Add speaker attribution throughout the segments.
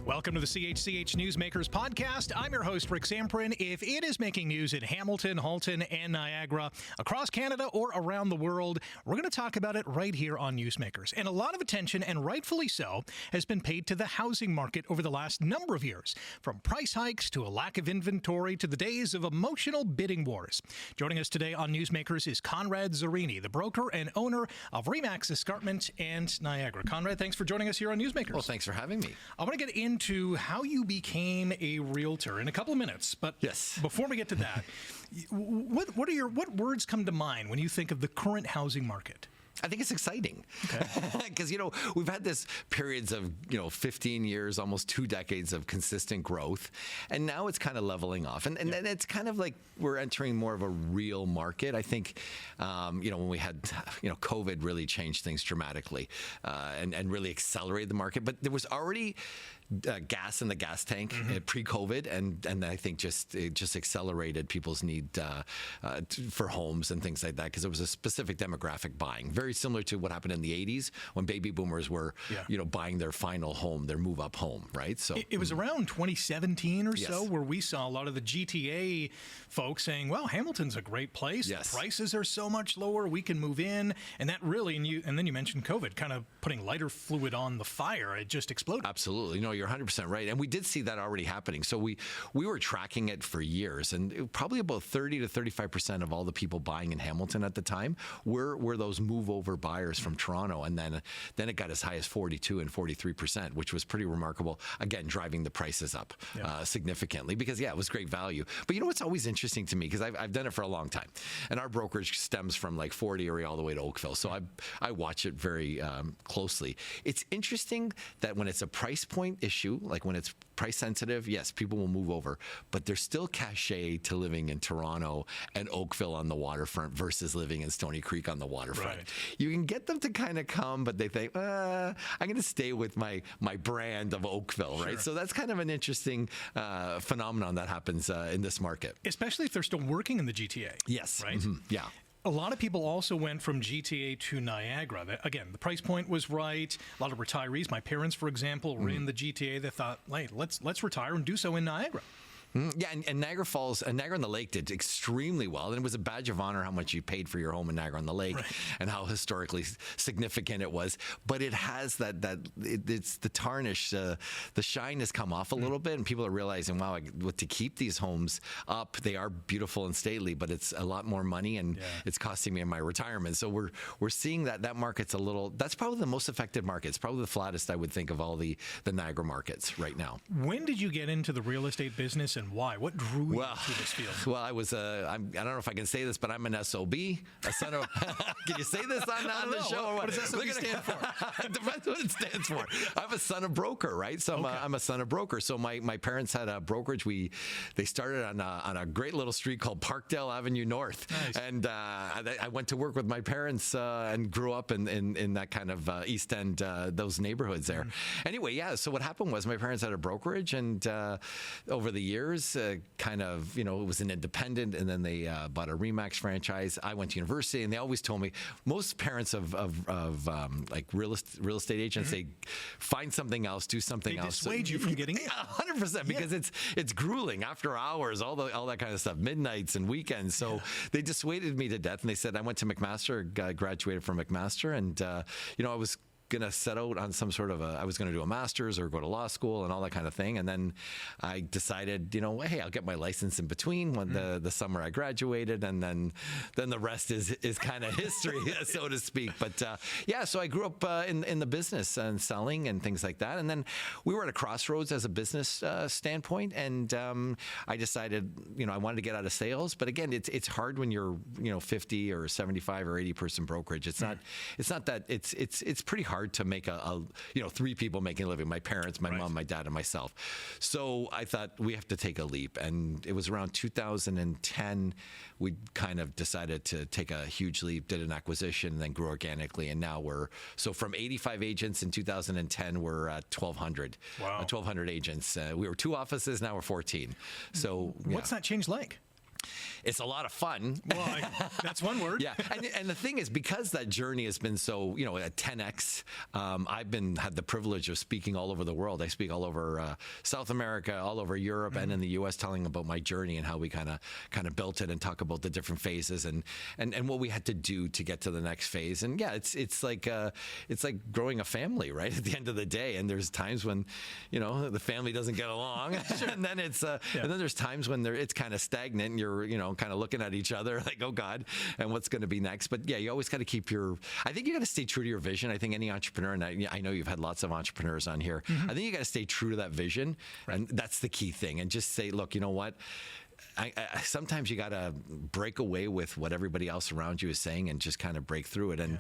Speaker 1: Welcome to the CHCH Newsmakers podcast. I'm your host, Rick Zamperin. If it is making news in Hamilton, Halton, and Niagara, across Canada or around the world, we're going to talk about it right here on Newsmakers. And a lot of attention, and rightfully so, has been paid to the housing market over the last number of years, from price hikes to a lack of inventory to the days of emotional bidding wars. Joining us today on Newsmakers is Conrad Zurini, the broker and owner of RE/MAX Escarpment and Niagara. Conrad, thanks for joining us here on Newsmakers.
Speaker 2: Well, thanks for having me.
Speaker 1: I want to get into how you became a realtor in a couple of minutes, but
Speaker 2: yes,
Speaker 1: before we get to that, what words come to mind when you think of the current housing market?
Speaker 2: I think it's exciting because, we've had this periods of, 15 years, almost 2 decades of consistent growth. And now it's kind of leveling off. And it's kind of like we're entering more of a real market. I think, when we had, COVID really changed things dramatically and really accelerated the market. But there was already gas in the gas tank pre-COVID, and I think it just accelerated people's need for homes and things like that because there was a specific demographic buying, very similar to what happened in the 80s when baby boomers were, buying their final home, their move-up home, right? So
Speaker 1: it was around 2017 or so where we saw a lot of the GTA folks saying, well, Hamilton's a great place.
Speaker 2: Yes.
Speaker 1: The prices are so much lower, we can move in. And that really, and then you mentioned COVID, kind of putting lighter fluid on the fire. It just exploded.
Speaker 2: Absolutely. You're 100% right. And we did see that already happening. So we were tracking it for years, and probably about 30 to 35% of all the people buying in Hamilton at the time were those move-over buyers from Toronto. And then it got as high as 42 and 43%, which was pretty remarkable. Again, driving the prices up significantly because, it was great value. But what's always interesting to me, because I've done it for a long time, and our brokerage stems from like Fort Erie all the way to Oakville. So I watch it very closely. It's interesting that when it's a price point issue, like when it's price sensitive, yes, people will move over, but there's still cachet to living in Toronto and Oakville on the waterfront versus living in Stony Creek on the waterfront. Right. You can get them to kind of come, but they think, I'm going to stay with my brand of Oakville, right? So that's kind of an interesting phenomenon that happens in this market.
Speaker 1: Especially if they're still working in the GTA.
Speaker 2: Yes.
Speaker 1: Right?
Speaker 2: Mm-hmm. Yeah.
Speaker 1: A lot of people also went from GTA to Niagara. Again, the price point was right. A lot of retirees, my parents, for example, were in the GTA. They thought, hey, let's retire and do so in Niagara.
Speaker 2: Yeah, and Niagara Falls and Niagara on the Lake did extremely well, and it was a badge of honor how much you paid for your home in Niagara on the Lake and how historically significant it was. But it has it's the tarnish, the shine has come off a little bit, and people are realizing, wow, to keep these homes up, they are beautiful and stately, but it's a lot more money, and it's costing me in my retirement. So we're seeing that market's that's probably the most affected market. It's probably the flattest, I would think, of all the Niagara markets right now.
Speaker 1: When did you get into the real estate business, and why? What drew you to this field?
Speaker 2: Well, I was I don't know if I can say this, but I'm an SOB, a son of. Can you say this on the show?
Speaker 1: What does SOB stand for?
Speaker 2: Depends what it stands for. I'm a son of broker, right? So I'm a son of broker. So my parents had a brokerage. They started on a great little street called Parkdale Avenue North, and I went to work with my parents and grew up in that kind of East End, those neighborhoods there. Anyway, so what happened was my parents had a brokerage, and over the years, it was an independent, and then they bought a RE/MAX franchise. I went to university, and they always told me, most parents of like real estate agents, they find something else, do something else.
Speaker 1: They dissuade you from getting it.
Speaker 2: 100%, because it's grueling after hours, all that kind of stuff, midnights and weekends. So they dissuaded me to death, and they said I went to McMaster, graduated from McMaster, and I was going to set out on some sort of I was going to do a master's or go to law school and all that kind of thing. And then I decided, hey, I'll get my license in between when the summer I graduated. And then the rest is kind of history, so to speak. But so I grew up in the business and selling and things like that. And then we were at a crossroads as a business standpoint. And I decided, I wanted to get out of sales. But again, it's hard when you're, 50 or 75 or 80 person brokerage. It's not that it's pretty hard to make a 3 people making a living, my parents, my mom, my dad, and myself. So I thought we have to take a leap. And it was around 2010, we kind of decided to take a huge leap, did an acquisition, and then grew organically. And now from 85 agents in 2010, we're at 1,200. Wow. 1,200 agents. We were 2 offices, now we're 14. So
Speaker 1: what's that change like?
Speaker 2: It's a lot of fun.
Speaker 1: Well, that's one word.
Speaker 2: Yeah, and the thing is, because that journey has been so, at 10x, I've had the privilege of speaking all over the world. I speak all over South America, all over Europe, and in the U.S., telling about my journey and how we kind of built it, and talk about the different phases and what we had to do to get to the next phase. And yeah, it's like growing a family, right? At the end of the day, and there's times when the family doesn't get along, and then and then there's times when it's kind of stagnant, and you're kind of looking at each other like, oh God, and what's going to be next. But yeah, you always got to keep I think you got to stay true to your vision. I think any entrepreneur, and I know you've had lots of entrepreneurs on here, I think you got to stay true to that vision. Right. And that's the key thing. And just say, look, you know what? Sometimes you got to break away with what everybody else around you is saying and just kind of break through it. And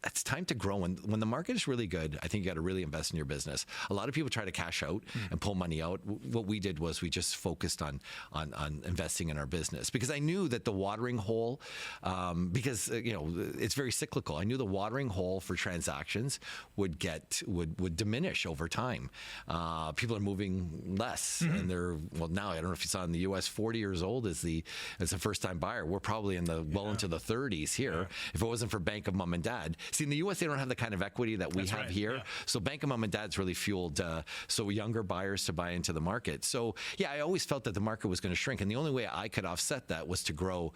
Speaker 2: it's time to grow. And when the market is really good, I think you got to really invest in your business. A lot of people try to cash out and pull money out. What we did was we just focused on investing in our business, because I knew that the watering hole, because it's very cyclical. I knew the watering hole for transactions would diminish over time. People are moving less, and now I don't know if you saw in the U.S., 40 years old is a first-time buyer. We're probably into the 30s here. Yeah. If it wasn't for Bank of Mom and Dad. See, in the U.S., they don't have the kind of equity that we have here. Yeah. So Bank of Mom and Dad's really fueled younger buyers to buy into the market. So yeah, I always felt that the market was going to shrink, and the only way I could offset that was to grow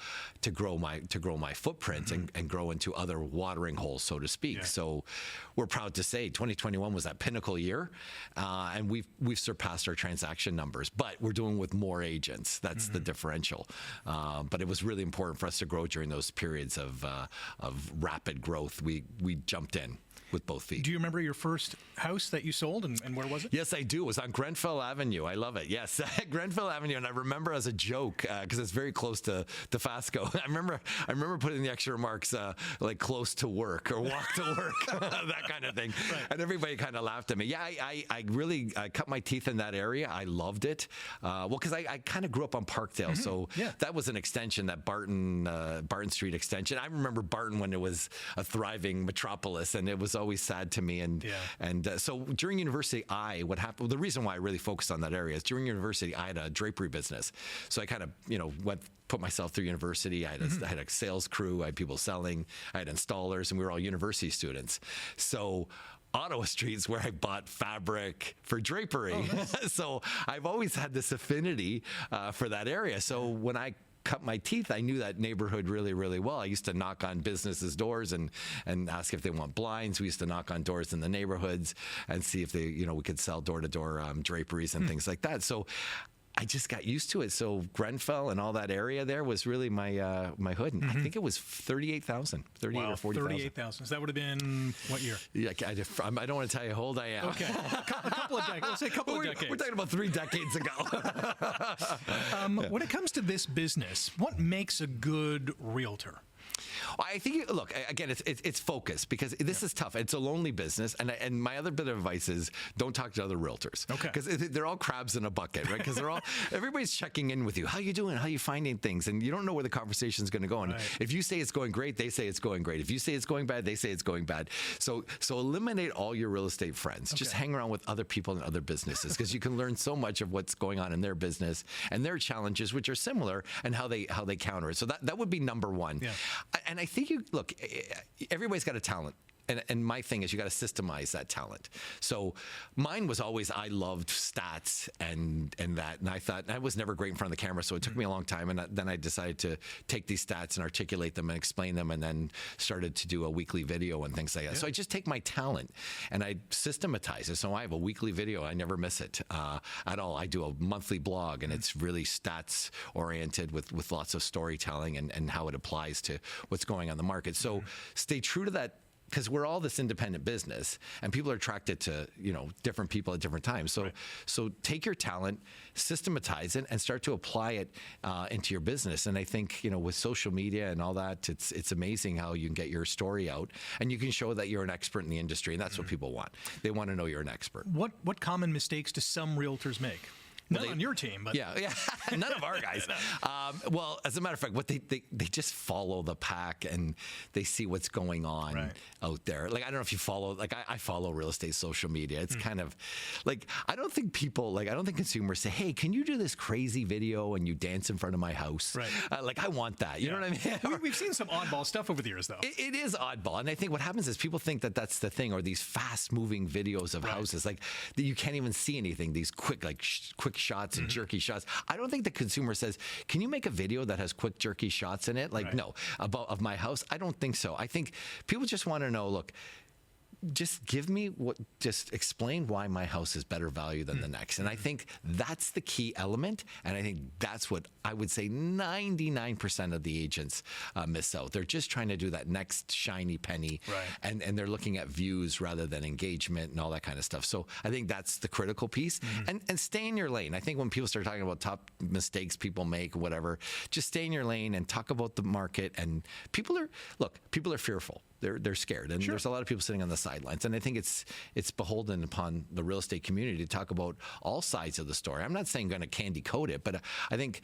Speaker 2: my footprint and grow into other watering holes, so to speak. Yeah. So we're proud to say 2021 was that pinnacle year, and we've surpassed our transaction numbers, but we're doing with more agents. That's the differential. But it was really important for us to grow during those periods of rapid growth. We jumped in with both feet.
Speaker 1: Do you remember your first house that you sold, and where was it?
Speaker 2: Yes, I do. It was on Grenfell Avenue. I love it. Yes, Grenfell Avenue. And I remember as a joke, because it's very close to Fasco. I remember putting the extra remarks like close to work or walk to work, that kind of thing. Right. And everybody kind of laughed at me. Yeah, I really cut my teeth in that area. I loved it. Because I kind of grew up on Parkdale, so that was an extension, that Barton Street extension. I remember Barton when it was a thriving metropolis, and it was always sad to me. So during university, what happened? The reason why I really focused on that area is during university, I had a drapery business. So I kind of put myself through university. I had a sales crew. I had people selling. I had installers, and we were all university students. So Ottawa Street's where I bought fabric for drapery. Oh, nice. So I've always had this affinity for that area. So when I cut my teeth, I knew that neighborhood really, really well. I used to knock on businesses' doors and ask if they want blinds. We used to knock on doors in the neighborhoods and see if we could sell door-to-door draperies and things like that. So I just got used to it. So Grenfell and all that area there was really my my hood. And I think it was 38,000, 38 or 40,000.
Speaker 1: 38,000. So that would have been what year?
Speaker 2: Yeah, I don't want to tell you how old I am.
Speaker 1: Okay, a couple of decades. Let's say a couple of decades.
Speaker 2: We're talking about 3 decades ago.
Speaker 1: When it comes to this business, what makes a good realtor?
Speaker 2: I think, look, again, it's focus, because this is tough. It's a lonely business. And my other bit of advice is don't talk to other realtors. Okay. Because they're all crabs in a bucket, right? Because everybody's checking in with you. How you doing? How you finding things? And you don't know where the conversation's going to go. And if you say it's going great, they say it's going great. If you say it's going bad, they say it's going bad. So eliminate all your real estate friends. Okay. Just hang around with other people and other businesses, because you can learn so much of what's going on in their business and their challenges, which are similar, and how they counter it. So that would be number one. Yeah. And I think everybody's got a talent. And my thing is you got to systemize that talent. So mine was always, I loved stats and that. And I thought, I was never great in front of the camera, so it took me a long time. And then I decided to take these stats and articulate them and explain them, and then started to do a weekly video and things like that. Yeah. So I just take my talent and I systematize it. So I have a weekly video. I never miss it at all. I do a monthly blog, and it's really stats oriented with lots of storytelling and how it applies to what's going on in the market. So stay true to that, because we're all this independent business, and people are attracted to different people at different times. So take your talent, systematize it, and start to apply it into your business. And I think with social media and all that, it's amazing how you can get your story out, and you can show that you're an expert in the industry, and that's what people want. They want to know you're an expert.
Speaker 1: What common mistakes do some realtors make? Not on your team, but
Speaker 2: yeah, none of our guys. Well, as a matter of fact, what they just follow the pack and they see what's going on out there. Like, I don't know if you follow, like I follow real estate social media. It's kind of like, I don't think consumers say, hey, can you do this crazy video and you dance in front of my house?
Speaker 1: Right.
Speaker 2: Like, I want that. You know what I mean?
Speaker 1: We've seen some oddball stuff over the years, though.
Speaker 2: It is oddball. And I think what happens is people think that that's the thing, or these fast moving videos of houses, like that you can't even see anything, these quick, quick shots and jerky shots. I don't think the consumer says, can you make a video that has quick jerky shots in it? Like, no, of my house. I don't think so. I think people just want to know, look, just give me just explain why my house is better value than the next. And I think that's the key element. And I think that's what I would say 99% of the agents miss out. They're just trying to do that next shiny penny. And they're looking at views rather than engagement and all that kind of stuff. So I think that's the critical piece. And stay in your lane. I think when people start talking about top mistakes people make, whatever, just stay in your lane and talk about the market. And people are fearful. They're scared, and there's a lot of people sitting on the sidelines. And I think it's beholden upon the real estate community to talk about all sides of the story. I'm not saying going to candy coat it, but I think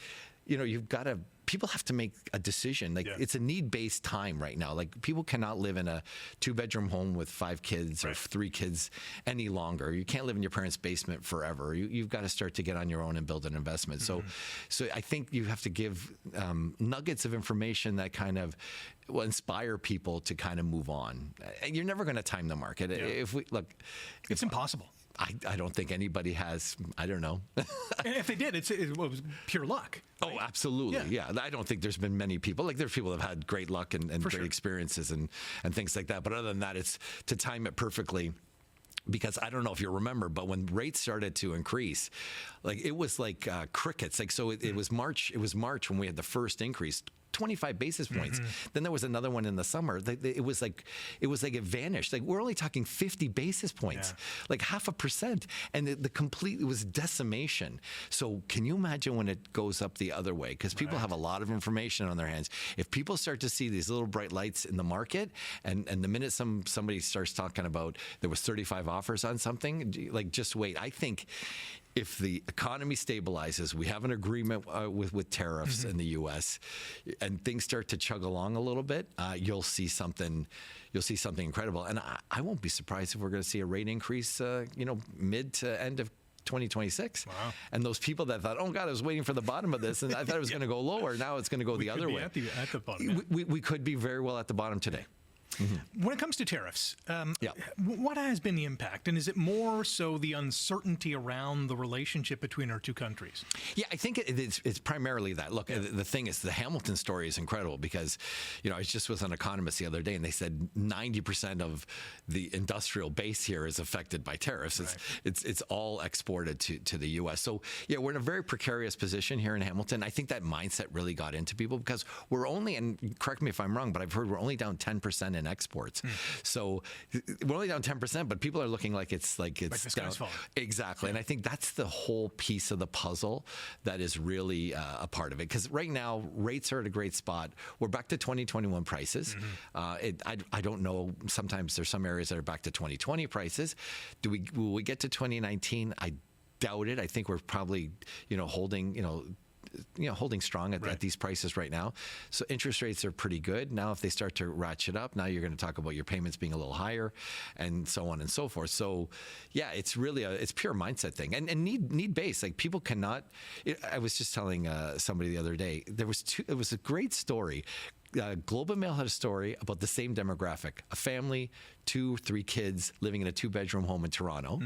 Speaker 2: people have to make a decision. Like, it's a need-based time right now. Like, people cannot live in a 2-bedroom home with 5 kids or 3 kids any longer. You can't live in your parents' basement forever. You've got to start to get on your own and build an investment. So I think you have to give nuggets of information that kind of will inspire people to kind of move on. You're never going to time the market.
Speaker 1: It's impossible.
Speaker 2: I don't think anybody has. I don't know.
Speaker 1: And if they did, it was pure luck.
Speaker 2: Right? Oh, absolutely. Yeah. I don't think there's been many people. Like, there's people that have had great luck and great experiences and things like that. But other than that, it's to time it perfectly. Because I don't know if you remember, but when rates started to increase, like, it was like crickets. Like, so it was March. It was March when we had the first increase. 25 basis points. Then there was another one in the summer. It was like it vanished. Like, we're only talking 50 basis points, like 0.5%, and it was decimation. So can you imagine when it goes up the other way? Because people have a lot of information on their hands. If people start to see these little bright lights in the market, and the minute somebody starts talking about there was 35 offers on something, like, just wait. I think if the economy stabilizes, we have an agreement with tariffs in the U.S., and things start to chug along a little bit, you'll see something incredible. And I won't be surprised if we're going to see a rate increase, mid to end of 2026.
Speaker 1: Wow.
Speaker 2: And those people that thought, oh God, I was waiting for the bottom of this, and I thought it was going to go lower. Now it's going to go the other way.
Speaker 1: At the bottom.
Speaker 2: We could be very well at the bottom today.
Speaker 1: When it comes to tariffs, what has been the impact? And is it more so the uncertainty around the relationship between our two countries?
Speaker 2: Yeah, I think it's primarily that. Look, the thing is, the Hamilton story is incredible because, I was just with an economist the other day, and they said 90% of the industrial base here is affected by tariffs. It's all exported to the U.S. So, we're in a very precarious position here in Hamilton. I think that mindset really got into people because we're only, and correct me if I'm wrong, but I've heard we're only down 10% in exports. So we're only down 10%, but people are looking like it's
Speaker 1: the sky's falling.
Speaker 2: Exactly. And I think that's the whole piece of the puzzle that is really a part of it. Because right now, rates are at a great spot. We're back to 2021 prices. I don't know. Sometimes there's some areas that are back to 2020 prices. Will we get to 2019? I doubt it. I think we're probably, holding strong at these prices right now. So interest rates are pretty good. Now, if they start to ratchet up, now you're going to talk about your payments being a little higher and so on and so forth. So it's really it's pure mindset thing and need based. Like, people cannot, I was just telling somebody the other day, it was a great story. Globe and Mail had a story about the same demographic, a family, 2-3 kids living in a 2-bedroom home in Toronto,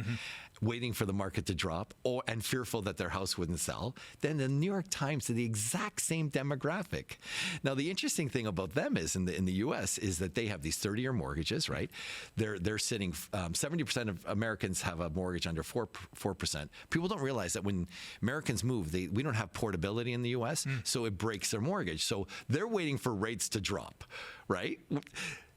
Speaker 2: waiting for the market to drop and fearful that their house wouldn't sell. Then the New York Times did the exact same demographic. Now, the interesting thing about them is in the U.S. is that they have these 30-year mortgages, right? They're sitting, 70% of Americans have a mortgage under 4%. People don't realize that when Americans move, we don't have portability in the U.S., so it breaks their mortgage. So they're waiting for rates to drop, right?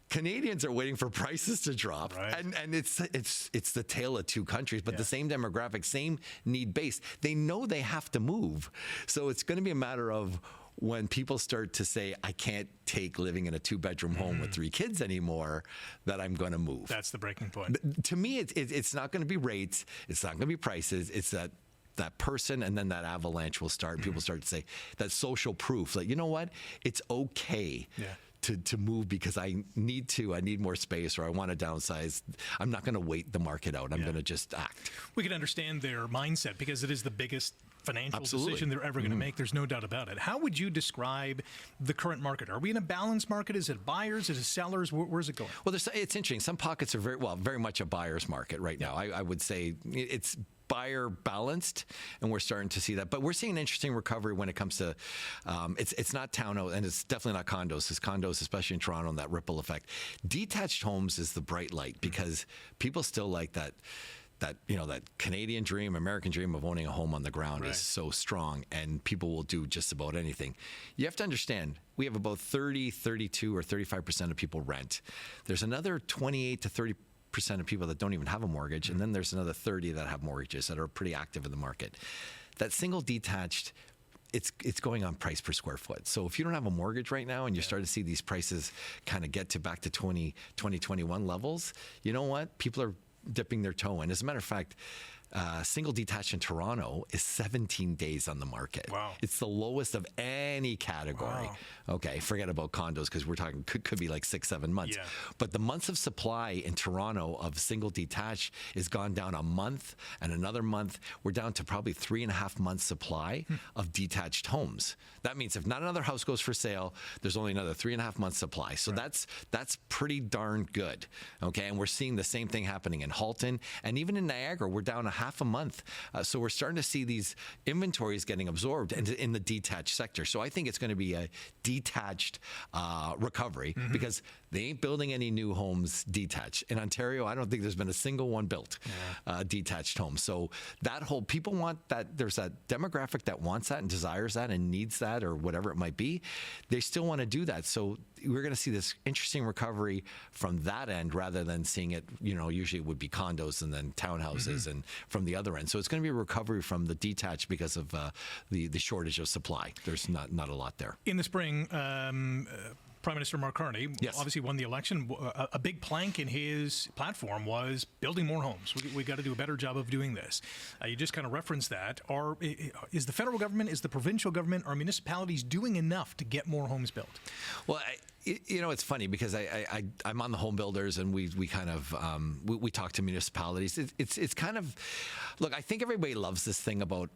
Speaker 2: Canadians are waiting for prices to drop, and it's the tale of two countries, but the same demographic, same need base. They know they have to move, so it's going to be a matter of when people start to say, I can't take living in a 2-bedroom home with 3 kids anymore, that I'm going to move.
Speaker 1: That's the breaking point.
Speaker 2: To me, it's not going to be rates, it's not going to be prices, it's that that person, and then that avalanche will start. People start to say that social proof, like, you know what, it's okay.
Speaker 1: Yeah.
Speaker 2: To move because I need more space, or I want to downsize. I'm not going to wait the market out. I'm going to just act.
Speaker 1: We can understand their mindset because it is the biggest financial
Speaker 2: Absolutely.
Speaker 1: decision they're ever going to make. There's no doubt about it. How would you describe the current market? Are we in a balanced market? Is it buyers? Is it sellers? Where's it going?
Speaker 2: Well, it's interesting. Some pockets are very much a buyer's market right now. I would say it's buyer balanced, and we're starting to see that. But we're seeing an interesting recovery when it comes to it's not townhouse, and it's definitely not condos. It's condos, especially in Toronto, and that ripple effect. Detached homes is the bright light because people still like that Canadian dream, American dream of owning a home on the ground is so strong, and people will do just about anything. You have to understand, we have about 30, 32, or 35% of people rent. There's another 28 to 30% of people that don't even have a mortgage, and then there's another 30 that have mortgages that are pretty active in the market. That single detached, it's going on price per square foot. So if you don't have a mortgage right now and you start to see these prices kind of get to back to 2021 levels, you know what? People are dipping their toe in. As a matter of fact, single detached in Toronto is 17 days on the market.
Speaker 1: Wow.
Speaker 2: It's the lowest of any category.
Speaker 1: Wow.
Speaker 2: Okay, forget about condos because we're talking could be like 6-7 months.
Speaker 1: Yeah.
Speaker 2: But the months of supply in Toronto of single detached is gone down a month and another month. We're down to probably 3.5 months supply of detached homes. That means if not another house goes for sale, there's only another 3.5 months supply. So that's pretty darn good. Okay, and we're seeing the same thing happening in Halton, and even in Niagara, we're down a half a month. So we're starting to see these inventories getting absorbed in the detached sector. So I think it's going to be a detached recovery because they ain't building any new homes detached. In Ontario, I don't think there's been a single one built detached home. So that whole, people want that, there's that demographic that wants that and desires that and needs that or whatever it might be. They still want to do that. So we're going to see this interesting recovery from that end rather than seeing it, usually it would be condos and then townhouses and from the other end. So it's going to be a recovery from the detached because of the shortage of supply. There's not a lot there.
Speaker 1: In the spring, Prime Minister Mark Carney obviously won the election. A big plank in his platform was building more homes. We got to do a better job of doing this. You just kind of referenced that. Is the federal government, is the provincial government, are municipalities doing enough to get more homes built?
Speaker 2: Well, it's funny because I'm on the home builders and we kind of we talk to municipalities. It's kind of, look, I think everybody loves this thing about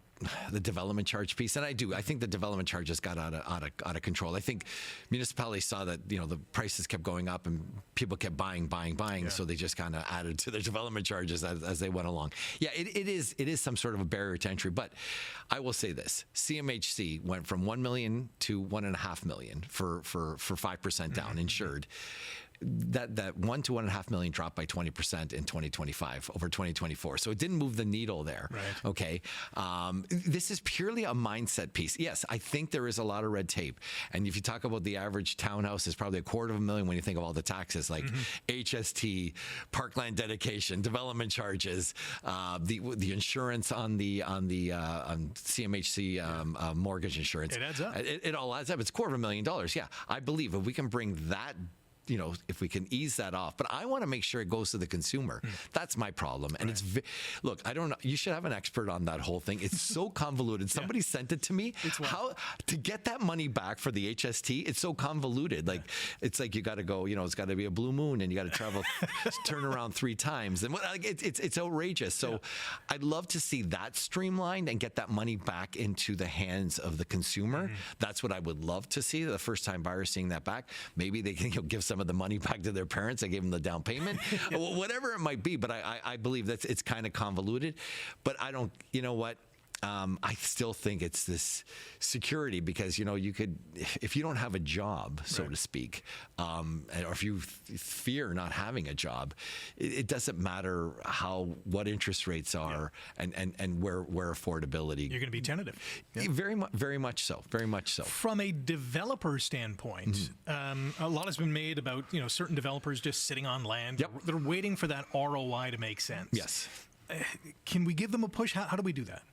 Speaker 2: the development charge piece, and I do. I think the development charges got out of control. I think municipalities saw that the prices kept going up and people kept buying, so they just kind of added to their development charges as they went along. Yeah, it is some sort of a barrier to entry. But I will say this: CMHC went from 1 million to 1.5 million for 5% down insured. That 1 to 1.5 million dropped by 20% in 2025 over 2024. So it didn't move the needle there.
Speaker 1: Right.
Speaker 2: Okay. This is purely a mindset piece. Yes, I think there is a lot of red tape. And if you talk about the average townhouse is probably $250,000 when you think of all the taxes like HST, parkland dedication, development charges, the insurance on CMHC mortgage insurance.
Speaker 1: It adds up.
Speaker 2: It all adds up. It's $250,000. Yeah, I believe if we can bring that, if we can ease that off. But I want to make sure it goes to the consumer. That's my problem. And look, I don't know. You should have an expert on that whole thing. It's so convoluted. Somebody sent it to me. How to get that money back for the HST? It's so convoluted. Like it's like you got to go. It's got to be a blue moon, and you got to travel, turn around 3 times, and it's outrageous. So I'd love to see that streamlined and get that money back into the hands of the consumer. That's what I would love to see. The first time buyers seeing that back. Maybe they can give some of the money back to their parents. I gave them the down payment, whatever it might be. But I believe that it's kind of convoluted. But I don't, I still think it's this security because, you could, if you don't have a job, so to speak, or if you fear not having a job, it doesn't matter what interest rates are and where affordability.
Speaker 1: You're going to be tentative.
Speaker 2: Very much so. Very much so.
Speaker 1: From a developer standpoint, a lot has been made about, certain developers just sitting on land.
Speaker 2: Yep.
Speaker 1: They're waiting for that ROI to make sense.
Speaker 2: Yes.
Speaker 1: Can we give them a push? How do we do that?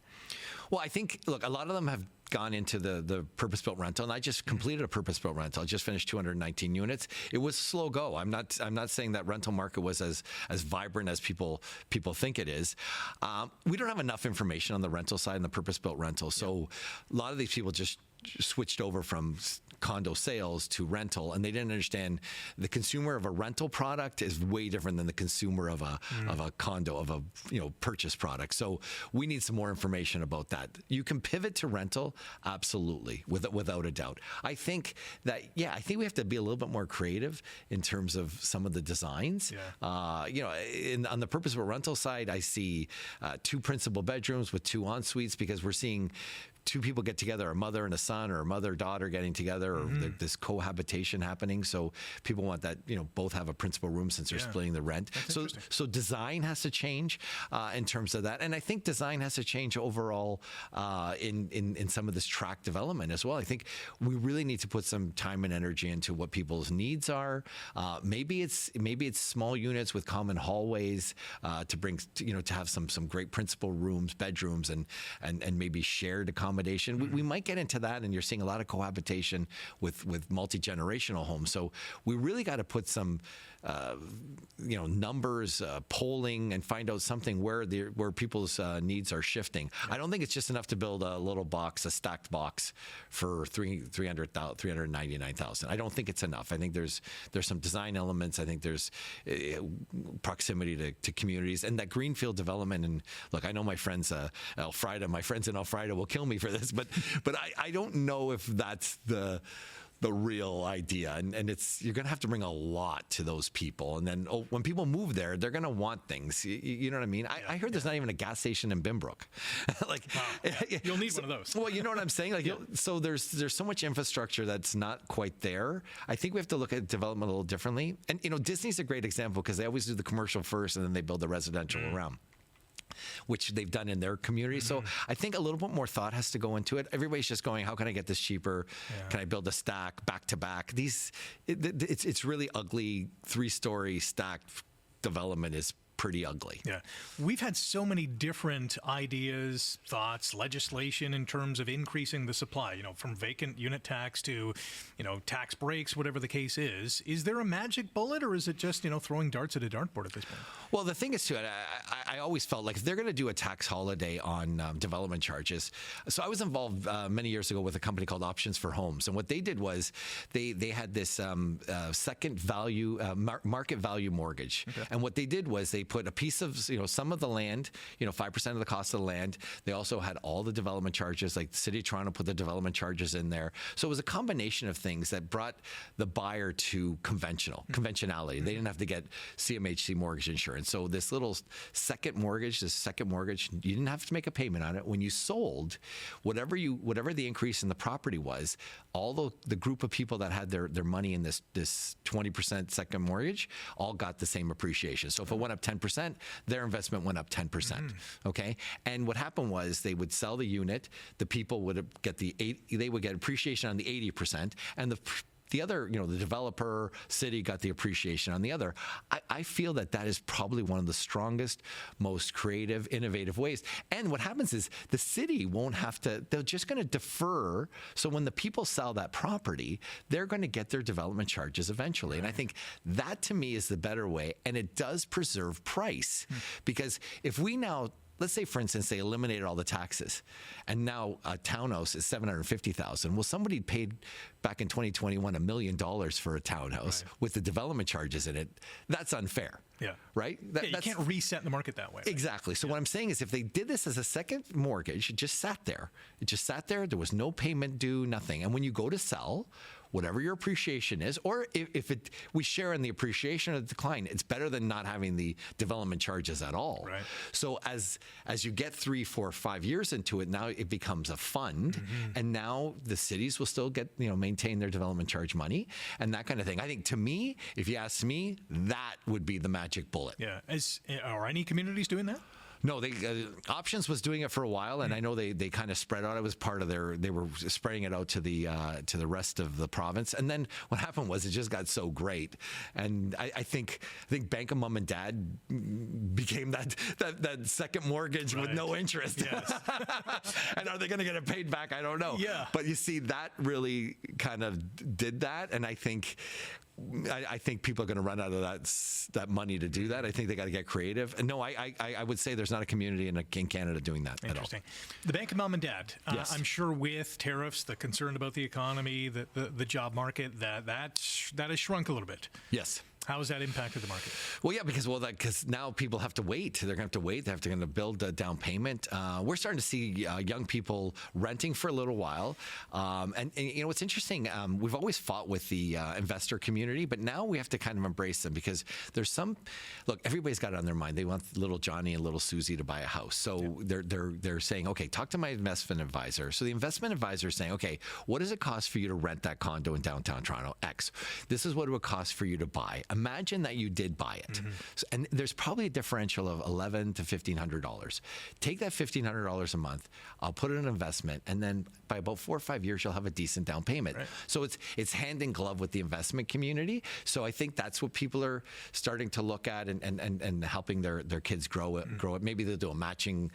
Speaker 2: Well, I think, look, a lot of them have gone into the purpose-built rental, and I just completed a purpose-built rental. I just finished 219 units. It was slow go. I'm not saying that rental market was as vibrant as people think it is. We don't have enough information on the rental side and the purpose-built rental. So a lot of these people just switched over from condo sales to rental, and they didn't understand the consumer of a rental product is way different than the consumer of a condo, of a purchase product. So we need some more information about that. You can pivot to rental, absolutely, without a doubt. I think that I think we have to be a little bit more creative in terms of some of the designs. On the purpose-built rental side, I see 2 principal bedrooms with 2 en suites, because we're seeing 2 people get together, a mother and a son, or a mother-daughter getting together, or this cohabitation happening. So people want that, both have a principal room since they're splitting the rent. So design has to change in terms of that. And I think design has to change overall in some of this tract development as well. I think we really need to put some time and energy into what people's needs are. Maybe it's small units with common hallways to bring, to have some great principal rooms, bedrooms, and maybe shared accommodation. We might get into that, and you're seeing a lot of cohabitation with multi-generational homes. So we really got to put some numbers, polling, and find out something where people's needs are shifting. I don't think it's just enough to build a little box, a stacked box for $399,000. I don't think it's enough. I think there's some design elements. I think there's proximity to communities and that greenfield development. And look, I know my friends Elfrida, my friends in Elfrida will kill me for this, but I don't know if that's the real idea, and you're going to have to bring a lot to those people, and then when people move there, they're going to want things. You know what I mean? I heard there's not even a gas station in Binbrook.
Speaker 1: You'll need one of those.
Speaker 2: Well, you know what I'm saying? So there's so much infrastructure that's not quite there. I think we have to look at development a little differently. And Disney's a great example, because they always do the commercial first, and then they build the residential around, which they've done in their community. So I think a little bit more thought has to go into it. Everybody's just going, how can I get this cheaper? Can I build a stack back to back? It's really ugly. 3-story stacked development is pretty ugly.
Speaker 1: Yeah. We've had so many different ideas, thoughts, legislation in terms of increasing the supply, from vacant unit tax to, tax breaks, whatever the case is. Is there a magic bullet, or is it just, throwing darts at a dartboard at this point?
Speaker 2: Well, the thing is, too, I always felt like if they're going to do a tax holiday on development charges. So I was involved many years ago with a company called Options for Homes. And what they did was they had this second value, market value mortgage. Okay. And what they did was they put a piece of, some of the land, 5% of the cost of the land. They also had all the development charges, like the City of Toronto put the development charges in there. So it was a combination of things that brought the buyer to conventionality. They didn't have to get CMHC mortgage insurance. So this little second mortgage, you didn't have to make a payment on it. When you sold, whatever the increase in the property was, all the group of people that had their money in this 20% second mortgage all got the same appreciation. So if it went up 10%, their investment went up 10%. Okay, and what happened was they would sell the unit. The people would get they would get appreciation on the 80%, and the other, the developer, city got the appreciation on the other. I feel that is probably one of the strongest, most creative, innovative ways. And what happens is the city won't have to, they're just going to defer. So when the people sell that property, they're going to get their development charges eventually. And I think that, to me, is the better way. And it does preserve price. Because if we now, let's say, for instance, they eliminated all the taxes, and now a townhouse is $750,000. Well, somebody paid back in 2021 $1 million for a townhouse with the development charges in it. That's unfair. Yeah. Right?
Speaker 1: You can't reset the market that way. Right?
Speaker 2: Exactly. So what I'm saying is, if they did this as a second mortgage, it just sat there. There was no payment due, nothing. And when you go to sell, whatever your appreciation is, or if we share in the appreciation or the decline, it's better than not having the development charges at all. Right. So as you get 3, 4, 5 years into it, now it becomes a fund, and now the cities will still get, maintain their development charge money and that kind of thing. I think, to me, if you ask me, that would be the magic bullet.
Speaker 1: Yeah. Are any communities doing that?
Speaker 2: No, they Options was doing it for a while, and I know they kind of spread out. It was part of they were spreading it out to the rest of the province. And then what happened was it just got so great, and I think Bank of Mom and Dad became that second mortgage with no interest.
Speaker 1: Yes.
Speaker 2: And are they going to get it paid back? I don't know.
Speaker 1: Yeah.
Speaker 2: But you see, that really kind of did that, and I think people are going to run out of that money to do that. I think they got to get creative. And no, I would say there's not a community in Canada doing that at all.
Speaker 1: Interesting. The Bank of Mom and Dad.
Speaker 2: Yes.
Speaker 1: I'm sure with tariffs, the concern about the economy, the job market, that has shrunk a little bit.
Speaker 2: Yes.
Speaker 1: How has that impacted the market?
Speaker 2: Well, yeah, because now people have to wait. They're going to have to wait. They have to build a down payment. We're starting to see young people renting for a little while. And you know, what's interesting, we've always fought with the investor community, but now we have to kind of embrace them, because there's look, everybody's got it on their mind. They want little Johnny and little Susie to buy a house. So they're saying, okay, talk to my investment advisor. So the investment advisor is saying, okay, what does it cost for you to rent that condo in downtown Toronto? X. This is what it would cost for you to buy. Imagine that you did buy it. So, and there's probably a differential of $1,100 to $1,500. Take that $1,500 a month, I'll put it in an investment, and then by about 4 or 5 years, you'll have a decent down payment. Right. So it's hand in glove with the investment community. So I think that's what people are starting to look at, and helping their kids grow it. Maybe they'll do a matching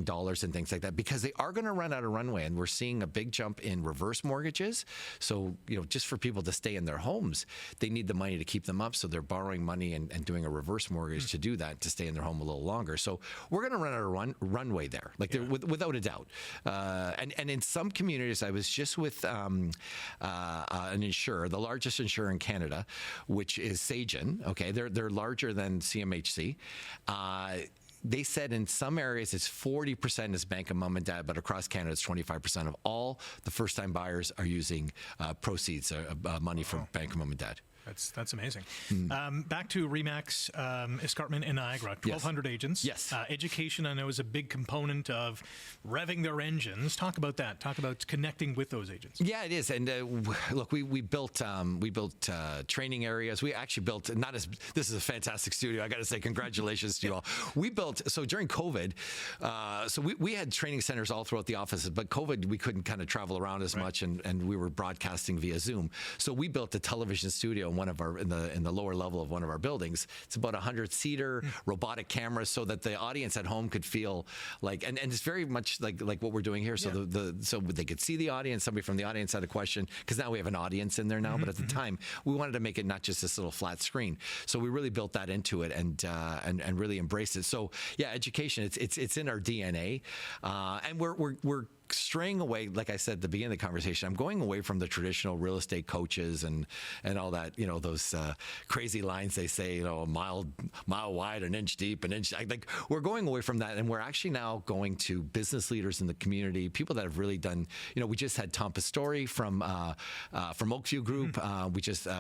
Speaker 2: dollars and things like that, because they are going to run out of runway, and we're seeing a big jump in reverse mortgages. So, you know, just for people to stay in their homes, they need the money to keep them up. So they're borrowing money and doing a reverse mortgage to do that, to stay in their home a little longer. So we're going to run out of runway there, without a doubt. And in some communities, I was just with an insurer, the largest insurer in Canada, which is Sagen. Okay, they're larger than CMHC. They said in some areas it's 40% is Bank of Mom and Dad, but across Canada it's 25% of all the first-time buyers are using proceeds, money from Bank of Mom and Dad.
Speaker 1: That's amazing. Back to RE/MAX, Escarpment and Niagara, 1,200 agents.
Speaker 2: Yes.
Speaker 1: Education, I know, is a big component of revving their engines. Talk about that. Talk about connecting with those agents.
Speaker 2: Yeah, it is. And look, we built training areas. We actually built, this is a fantastic studio. I got to say congratulations to you all. We built, so during COVID, so we had training centers all throughout the offices, but COVID, we couldn't kind of travel around as much, and we were broadcasting via Zoom. So we built a television studio in the lower level of one of our buildings. It's about 100-seater, robotic cameras, so that the audience at home could feel like, and it's very much like what we're doing here. So so they could see the audience. Somebody from the audience had a question, because now we have an audience in there now. But at the time, we wanted to make it not just this little flat screen. So we really built that into it, and really embraced it. So yeah, education, it's in our DNA, and we're straying away, like I said at the beginning of the conversation. I'm going away from the traditional real estate coaches and all that, you know, those crazy lines they say, you know, a mile wide, an inch deep, an inch. Like, we're going away from that, and we're actually now going to business leaders in the community, people that have really done, you know, we just had Tom Pastori from Oakview Group.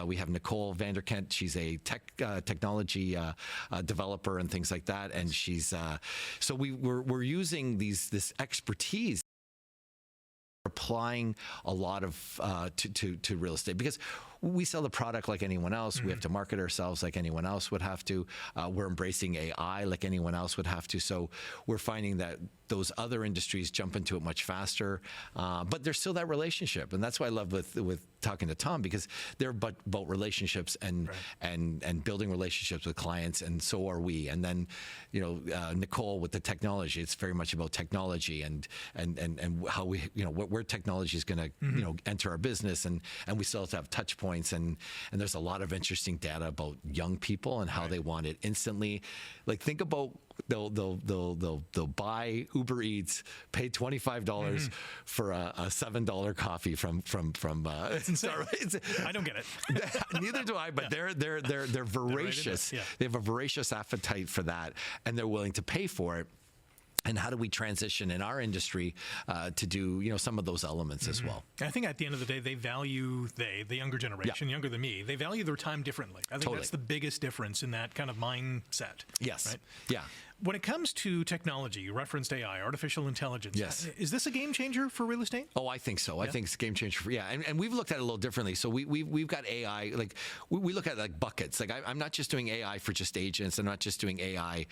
Speaker 2: We have Nicole Vanderkent. She's a technology developer and things like that, and she's so we're using this expertise, applying a lot of to real estate, because we sell the product like anyone else. We have to market ourselves like anyone else would have to. We're embracing AI like anyone else would have to. So we're finding that those other industries jump into it much faster, but there's still that relationship, and that's why I love with talking to Tom, because they're about relationships and building relationships with clients, and so are we. And then, you know, Nicole with the technology, it's very much about technology and how we, you know, where technology is going to you know, enter our business, and we still have to have touch points, and there's a lot of interesting data about young people and how they want it instantly. Like, think about they'll buy Uber Eats, pay $25 for a $7 coffee from
Speaker 1: It's insane. I don't get it.
Speaker 2: Neither do I, but they're voracious.
Speaker 1: Right.
Speaker 2: They have a voracious appetite for that, and they're willing to pay for it. And how do we transition in our industry to do some of those elements as well?
Speaker 1: And I think at the end of the day, the younger generation, younger than me, they value their time differently. I think that's the biggest difference in that kind of mindset.
Speaker 2: Yes.
Speaker 1: Right?
Speaker 2: Yeah.
Speaker 1: When it comes to technology, you referenced AI, artificial intelligence.
Speaker 2: Yes.
Speaker 1: Is this a game changer for real estate?
Speaker 2: Oh, I think so. I think it's a game changer. And we've looked at it a little differently. So we've got AI, like we look at like buckets. Like I'm not just doing AI for just agents. I'm not just doing AI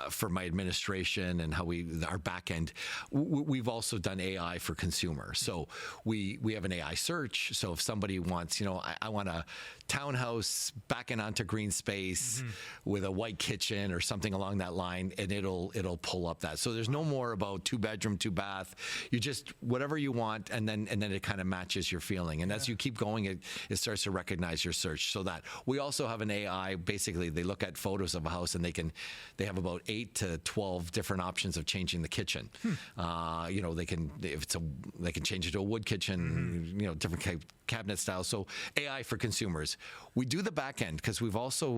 Speaker 2: for my administration and how our back end. We've also done AI for consumers. So we have an AI search. So if somebody wants, I want a townhouse backing onto green space with a white kitchen or something along that line, and it'll pull up that. So there's no more about 2-bedroom, 2-bath. You just whatever you want, and then it kind of matches your feeling. And as you keep going, it starts to recognize your search. So that we also have an AI. Basically, they look at photos of a house, and they have about 8 to 12 different options of changing the kitchen. They can change it to a wood kitchen. Different cabinet styles. So AI for consumers. We do the back end because we've also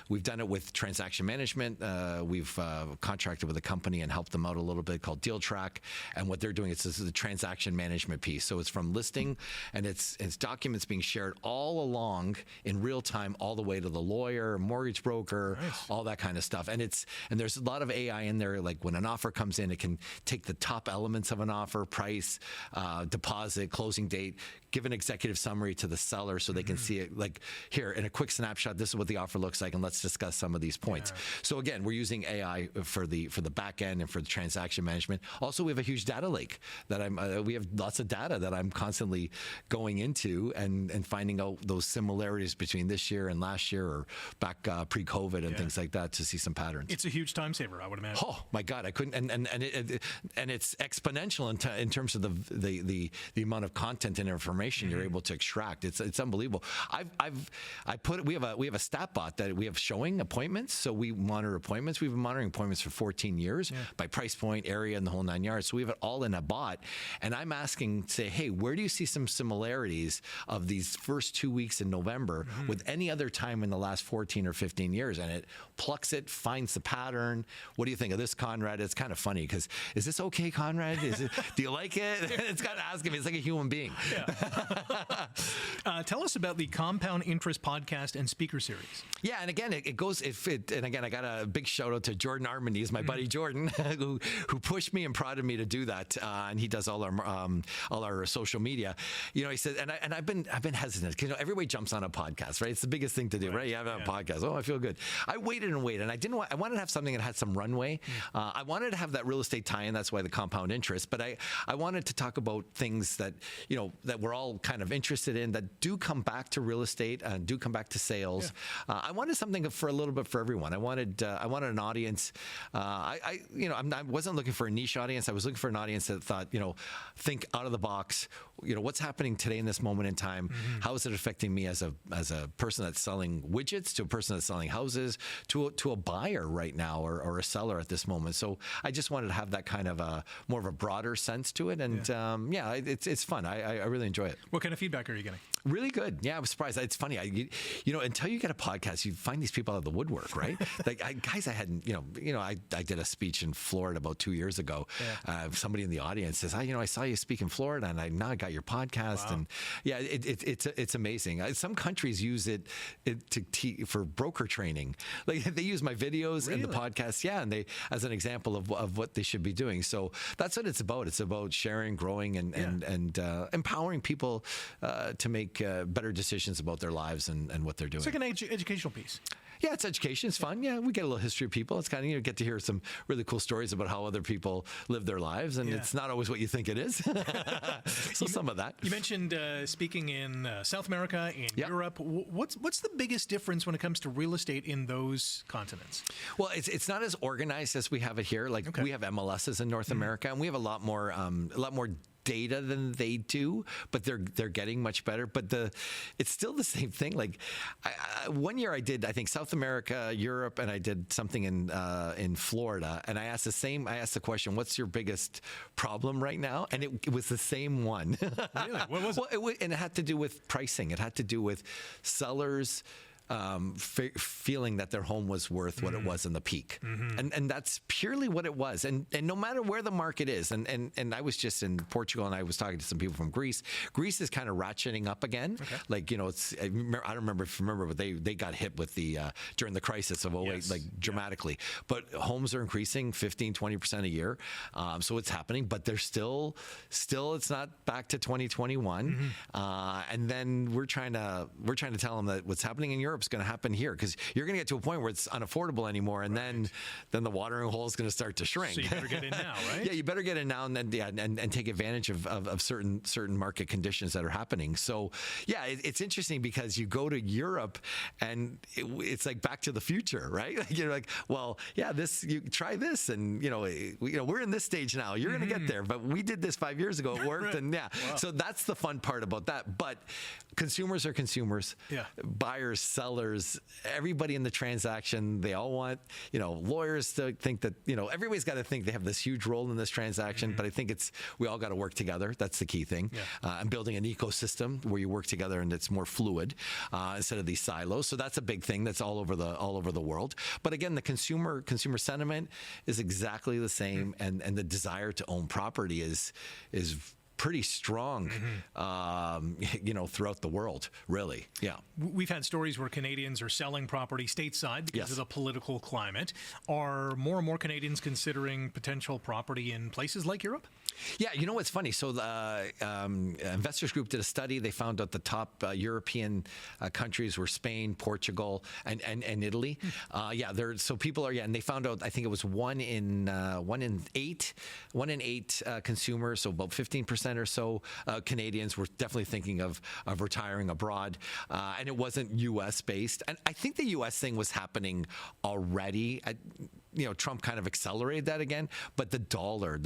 Speaker 2: we've done it with transaction management. We've contracted with a company and helped them out a little bit called Deal Track, and what they're doing is this is the transaction management piece. So it's from listing, and it's documents being shared all along in real time, all the way to the lawyer, mortgage broker, all that kind of stuff. And there's a lot of AI in there. Like when an offer comes in, it can take the top elements of an offer: price, deposit, closing date, give an executive summary to the seller so they can see it. Like here in a quick snapshot, this is what the offer looks like, and let's discuss some of these points. So again, we're using AI for the back end and for the transaction management. Also, we have a huge data lake that we have lots of data that I'm constantly going into and finding out those similarities between this year and last year, or back pre-COVID and things like that, to see some patterns.
Speaker 1: It's a huge time saver, I would imagine.
Speaker 2: Oh my God, I couldn't, and it's exponential in terms of the amount of content and information you're able to extract. It's unbelievable. We have a stat bot that we have showing appointments. So we monitor appointments. We've been monitoring appointments for 14 years by price point, area, and the whole 9 yards. So we have it all in a bot. And I'm asking, say, hey, where do you see some similarities of these first 2 weeks in November with any other time in the last 14 or 15 years? And it plucks it, finds the pattern. What do you think of this, Conrad? It's kind of funny because, is this okay, Conrad? Do you like it? It's kind of asking me. It's like a human being.
Speaker 1: Tell us about the Compound Interest podcast and speaker series.
Speaker 2: Yeah, and again, and again, I got a big shout out to Jordan Armany, my buddy Jordan, who pushed me and prodded me to do that, and he does all our social media. He said, and I've been hesitant because everybody jumps on a podcast, right? It's the biggest thing to do, right? You have a podcast. Oh, I feel good. I waited, and I wanted to have something that had some runway. I wanted to have that real estate tie-in. That's why the compound interest. But I wanted to talk about things that that we're all kind of interested in, that do come back to real estate and do come back to sales. I wanted something for a little bit for everyone. I wanted an audience. I wasn't looking for a niche audience. I was looking for an audience that thought, think out of the box. What's happening today in this moment in time? How is it affecting me as a person that's selling widgets, to a person that's selling houses, to a buyer right now, or a seller at this moment? So I just wanted to have that kind of more of a broader sense to it. And it's fun. I really enjoy it.
Speaker 1: What kind of feedback are you getting?
Speaker 2: Really good. Yeah, I was surprised. It's funny. Until you get a podcast, you find these people out of the woodwork, right? Guys, I hadn't, I did a speech in Florida about 2 years ago. Somebody in the audience says, I saw you speak in Florida, and now I got your podcast. Wow. And yeah, it's amazing. Some countries use it for broker training. Like they use my videos and the podcast. Yeah. And as an example of what they should be doing. So that's what it's about. It's about sharing, growing, and empowering people to make better decisions about their lives and what they're doing.
Speaker 1: It's like an educational piece.
Speaker 2: Yeah, it's education. It's fun. Yeah, we get a little history of people. It's kind of, get to hear some really cool stories about how other people live their lives, and it's not always what you think it is. So some of that.
Speaker 1: You mentioned speaking in South America, in Europe. What's the biggest difference when it comes to real estate in those continents?
Speaker 2: Well, it's not as organized as we have it here. Like we have MLSs in North America, and we have a lot more data than they do, but they're getting much better. But it's still the same thing. Like 1 year I did, I think, South America, Europe, and I did something in Florida, and I asked the question, what's your biggest problem right now? And it was the same one.
Speaker 1: Really? What was it?
Speaker 2: And it had to do with pricing. It had to do with sellers feeling that their home was worth what it was in the peak. And that's purely what it was. And no matter where the market is, and I was just in Portugal and I was talking to some people from Greece. Greece is kind of ratcheting up again. Okay. Like, you know, I don't remember if you remember, but they got hit with the during the crisis of 08, yes, like dramatically. Yeah. But homes are increasing 15-20% a year. So it's happening, but they're still it's not back to 2021. And then we're trying to tell them that what's happening in Europe is going to happen here, because you're going to get to a point where it's unaffordable anymore, and then the watering hole is going to start to shrink.
Speaker 1: So you better get in now, right?
Speaker 2: Yeah, you better get in now, and then and take advantage of certain market conditions that are happening. So yeah, it's interesting because you go to Europe and it's like Back to the Future, right? Like, you're like, well, yeah, you try this, and we're in this stage now. You're going to get there, but we did this 5 years ago. It worked, and yeah. Wow. So that's the fun part about that. But consumers are consumers. Yeah. Buyers, sellers, everybody in the transaction, they all want, lawyers to think that, everybody's got to think they have this huge role in this transaction. But I think we all got to work together. That's the key thing. Yeah. And building an ecosystem where you work together and it's more fluid instead of these silos. So that's a big thing that's all over the world. But again, the consumer sentiment is exactly the same, and the desire to own property is pretty strong, throughout the world, really. Yeah.
Speaker 1: We've had stories where Canadians are selling property stateside because of the political climate. Are more and more Canadians considering potential property in places like Europe?
Speaker 2: Yeah, what's funny? So the Investors Group did a study. They found out the top European countries were Spain, Portugal, and Italy. So people are, and they found out, I think it was one in eight consumers, so about 15% or so Canadians were definitely thinking of retiring abroad, and it wasn't U.S. based. And I think the U.S. thing was happening already. Trump kind of accelerated that again, but the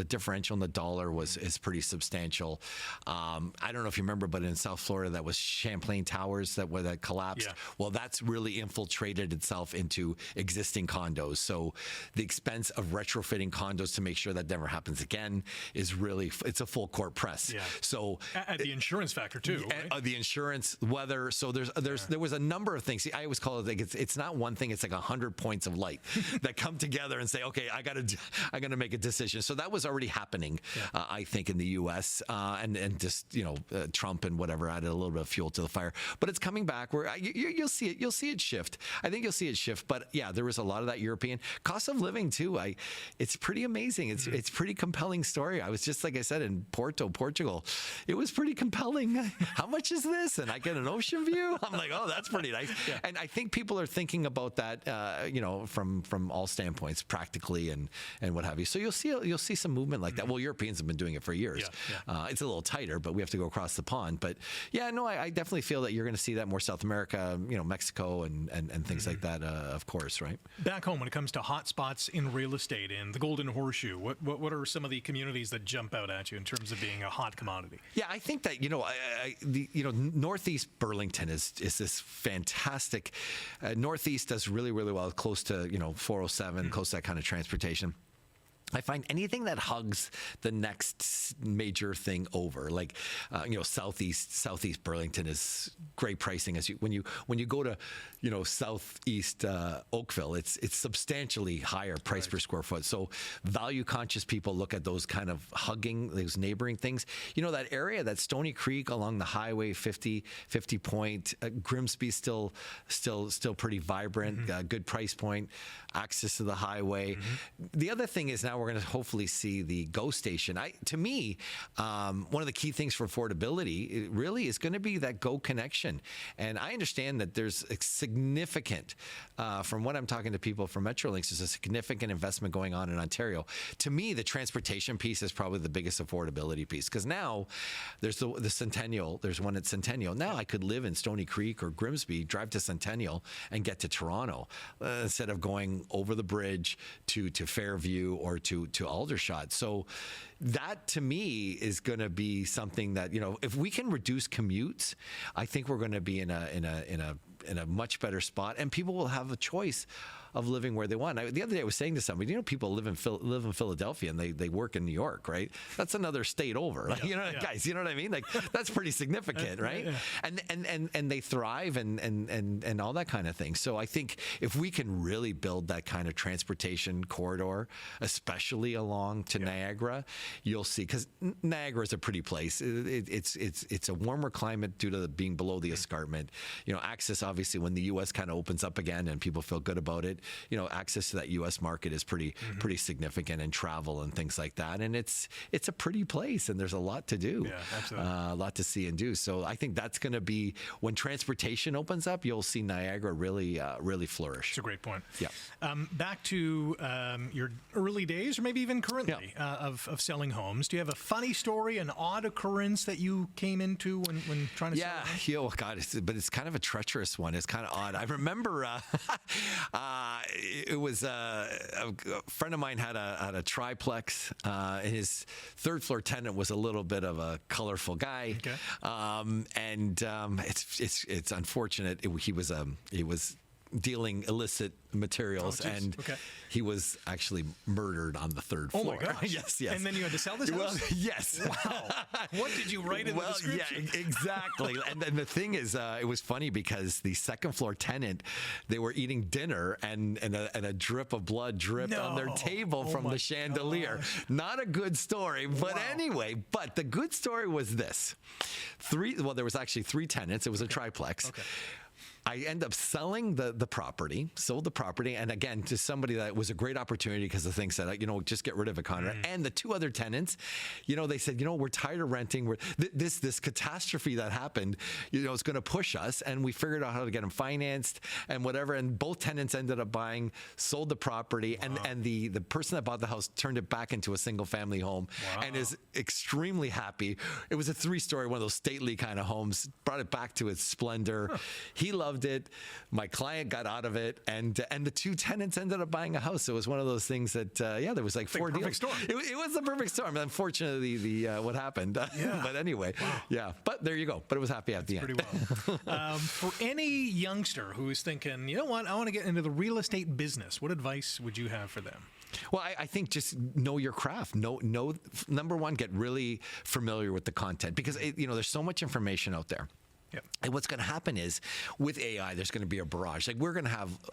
Speaker 2: differential in the dollar is pretty substantial. I don't know if you remember, but in South Florida, that was Champlain Towers that collapsed. Yeah. Well, that's really infiltrated itself into existing condos. So the expense of retrofitting condos to make sure that never happens again is really, it's a full court press. Yeah. So
Speaker 1: at the insurance factor too, right?
Speaker 2: The insurance, weather. So there was a number of things. See, I always call it like it's not one thing. It's like 100 points of light that come together and say, okay, I gotta make a decision. So that was already happening, I think, in the U.S. And just Trump and whatever added a little bit of fuel to the fire. But it's coming back. Where you'll see it. You'll see it shift. I think you'll see it shift. But yeah, there was a lot of that European cost of living too. It's pretty amazing. It's pretty compelling story. I was just, like I said, in Portugal. It was pretty compelling. How much is this? And I get an ocean view. I'm like, oh, that's pretty nice. Yeah. And I think people are thinking about that, from all standpoints, practically and what have you. So you'll see some movement like that. Well, Europeans have been doing it for years. Yeah. It's a little tighter, but we have to go across the pond. But yeah, no, I definitely feel that you're going to see that more South America, Mexico and things like that, of course, right?
Speaker 1: Back home, when it comes to hot spots in real estate in the Golden Horseshoe, what are some of the communities that jump out at you in terms of being a hot commodity?
Speaker 2: Yeah, I think that Northeast Burlington is this fantastic. Northeast does really, really well, close to 407. Close to that kind of transportation. I find anything that hugs the next major thing over, like Southeast Burlington is great pricing. When you go to Southeast Oakville, it's substantially higher price per square foot. So value conscious people look at those kind of hugging, those neighboring things. That area, that Stony Creek along the highway, 50 Point, Grimsby's still pretty vibrant, good price point, access to the highway. The other thing is now we're going to hopefully see the GO station. To me, one of the key things for affordability really is going to be that GO connection. And I understand that there's a significant, from what I'm talking to people from Metrolinx, there's a significant investment going on in Ontario. To me, the transportation piece is probably the biggest affordability piece, because now there's the Centennial. There's one at Centennial. Now I could live in Stony Creek or Grimsby, drive to Centennial, and get to Toronto instead of going over the bridge to Fairview or to Aldershot. So that to me is going to be something that, if we can reduce commutes, I think we're going to be in a much better spot, and people will have a choice of living where they want. The other day I was saying to somebody, people live in Philadelphia and they work in New York, right? That's another state over. Like, guys, you know what I mean? Like that's pretty significant, right? And they thrive and all that kind of thing. So I think if we can really build that kind of transportation corridor, especially along to Niagara, you'll see, because Niagara is a pretty place. It's a warmer climate due to being below the escarpment. Access, obviously, when the U.S. kind of opens up again and people feel good about it, access to that U.S. market is pretty significant, and travel and things like that. And it's a pretty place, and there's a lot to do.
Speaker 1: Yeah, absolutely.
Speaker 2: A lot to see and do. So I think that's going to be, when transportation opens up, you'll see Niagara really flourish.
Speaker 1: It's a great point.
Speaker 2: Yeah.
Speaker 1: Back to your early days, or maybe even currently, of selling homes. Do you have a funny story, an odd occurrence that you came into when trying to sell a home?
Speaker 2: God, but it's kind of a treacherous one. It's kind of odd. I remember it was a friend of mine had a triplex. His third floor tenant was a little bit of a colorful guy, and it's unfortunate. He was dealing illicit materials, and he was actually murdered on the third floor.
Speaker 1: Oh my gosh!
Speaker 2: Yes.
Speaker 1: And then you had to sell this house?
Speaker 2: Well, yes.
Speaker 1: Wow. What did you write in the description?
Speaker 2: Yeah, exactly. And then the thing is, it was funny because the second floor tenant, they were eating dinner, and a drip of blood dripped on their table from the chandelier. Gosh. Not a good story, but anyway. But the good story was this: there was actually 3 tenants. It was a triplex. Okay. I end up selling the property, sold the property, and again, to somebody that was a great opportunity, because the thing said, just get rid of it, Conrad. And the 2 other tenants, they said, we're tired of renting. This catastrophe that happened, is going to push us, and we figured out how to get them financed and whatever. And both tenants ended up buying, sold the property, and the person that bought the house turned it back into a single family home, and is extremely happy. It was a 3-story, one of those stately kind of homes, brought it back to its splendor. He loved it. My client got out of it, and the 2 tenants ended up buying a house. So it was one of those things that there was like 4 deals.
Speaker 1: Storm.
Speaker 2: It was the perfect storm. Unfortunately, the what happened. But anyway, But there you go. But it was happy at the end.
Speaker 1: Pretty well. For any youngster who is thinking, you know what, I want to get into the real estate business, what advice would you have for them?
Speaker 2: Well, I think just know your craft. Know, number one, get really familiar with the content, because there's so much information out there. Yep. And what's going to happen is, with AI, there's going to be a barrage. Like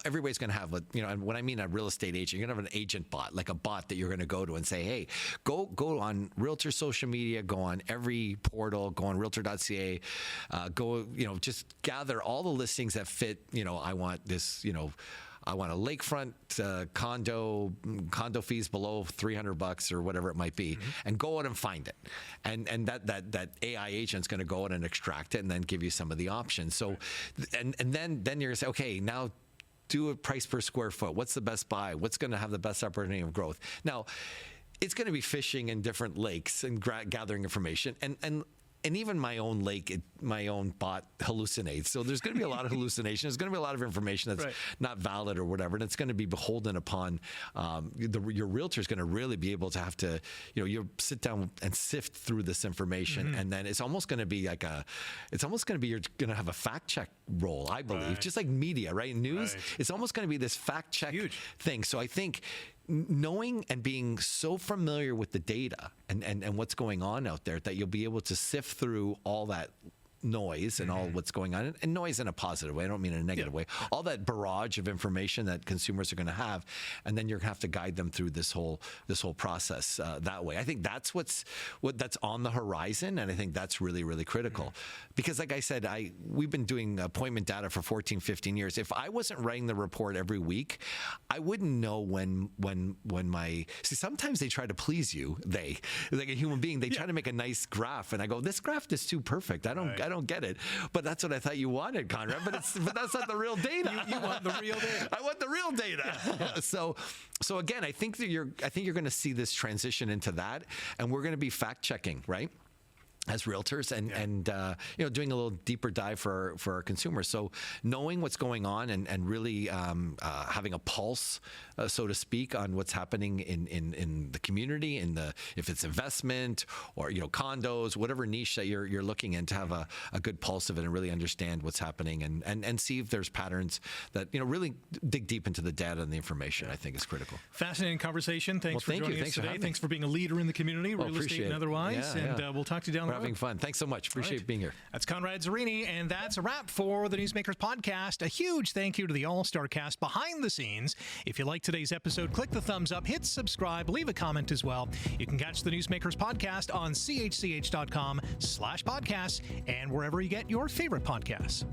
Speaker 2: everybody's going to have and when I mean a real estate agent, you're going to have an agent bot, like a bot that you're going to go to and say, hey, go on Realtor social media, go on every portal, go on realtor.ca, just gather all the listings that fit, I want this, I want a lakefront condo fees below $300 or whatever it might be, and go out and find it. And that AI agent's going to go out and extract it and then give you some of the options. So, and then you're going to say, okay, now do a price per square foot. What's the best buy? What's going to have the best opportunity of growth? Now, it's going to be fishing in different lakes and gathering information. And even my own lake, my own bot hallucinates. So there's going to be a lot of hallucination. There's going to be a lot of information that's not valid or whatever. And it's going to be beholden upon your realtor is going to really be able to have to, you sit down and sift through this information. And then it's almost going to be like you're going to have a fact check role, I believe, just like media, right? News. It's almost going to be this fact check thing. So I think knowing and being so familiar with the data and what's going on out there, that you'll be able to sift through all that noise and all what's going on, and noise in a positive way. I don't mean in a negative way. All that barrage of information that consumers are going to have, and then you're going to have to guide them through this whole process that way. I think that's that's on the horizon, and I think that's really, really critical. Because like I said, we've been doing appointment data for 14, 15 years. If I wasn't writing the report every week, I wouldn't know when sometimes they try to please you. Like a human being, they try to make a nice graph, and I go, this graph is too perfect. I don't get it. But that's what I thought you wanted, Conrad. But that's not the real data.
Speaker 1: You want the real data.
Speaker 2: I want the real data. So again, I think you're going to see this transition into that, and we're going to be fact checking, right? as realtors and doing a little deeper dive for our consumers. So knowing what's going on and really having a pulse, so to speak, on what's happening in the community, if it's investment or condos, whatever niche that you're looking in, to have a good pulse of it and really understand what's happening and see if there's patterns that really dig deep into the data and the information. I think is critical.
Speaker 1: Fascinating conversation. Thanks for joining us today. Thanks for being a leader in the community, real estate and otherwise. We'll talk to you down the road.
Speaker 2: Having fun. Thanks so much. Appreciate being here.
Speaker 1: That's Conrad Zurini, and that's a wrap for the Newsmakers podcast. A huge thank you to the all-star cast behind the scenes. If you like today's episode, click the thumbs up, hit subscribe, leave a comment as well. You can catch the Newsmakers podcast on chch.com/podcasts and wherever you get your favorite podcasts.